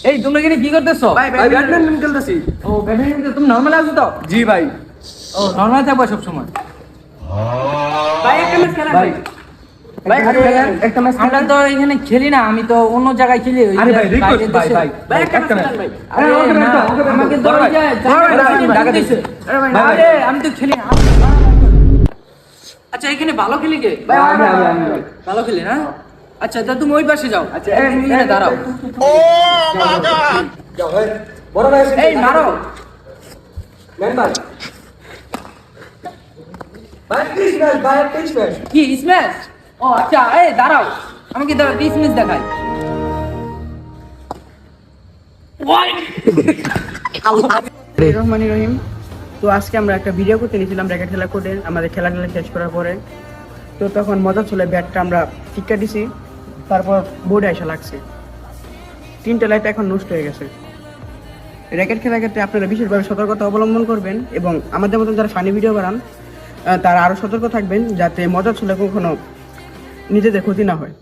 এই তোমরা এখানে কি করতেছো? ভাই ব্যাডমিন্টন খেলতেছি। ও ব্যাডমিন্টন, তুমি নরমাল আছো তো? জি ভাই। ও নরমাল থাকবা সব সময়। ভাই একটা ম্যাচ খেলেন ভাই। ভাই একটা ম্যাচ আমরা তো এখানে খেলি না, আমি তো অন্য জায়গায় খেলি। আরে ভাই রিকোয়েস্ট ভাই ভাই একটা ম্যাচ খেলেন ভাই। আরে আমাকে তো ওই যে টাকা দিছে। আরে আমি তো খেলি না। আচ্ছা এখানে ভালো খেলি কে? ভাই আমি ভালো খেলি না? আচ্ছা তা তুমি ওই পাশে যাও। আচ্ছা এখানে দাঁড়াও। ও মাই গড। যাও ভাই বড় ভাই এই মারো মেম্বার ভাই ক্রিসমাস ভাই ক্রিসমাস কি স্ম্যাশ? ও আচ্ছা এই দাঁড়াও, আমাকে দাও স্ম্যাশ দেখাই। রহমানির রহিম। তো আজকে আমরা একটা ভিডিও করতে নিয়েছিলাম র্যাকেট খেলা করে, আমাদের খেলা শেষ করার পরে। তো তখন মজা ছিল, ব্যাটটা আমরা টিক্কা দিছি, তারপর বোর্ডে এসে লাগছে, 3টে লাইট এখন নষ্ট হয়ে গেছে। র্যাকেট খেলার ক্ষেত্রে আপনারা বিশেষভাবে সতর্কতা অবলম্বন করবেন এবং আমাদের মতন যারা ফানি ভিডিও বানান তারা আরও সতর্ক থাকবেন, যাতে মজা ছিল কখনো নিজেদের ক্ষতি না হয়।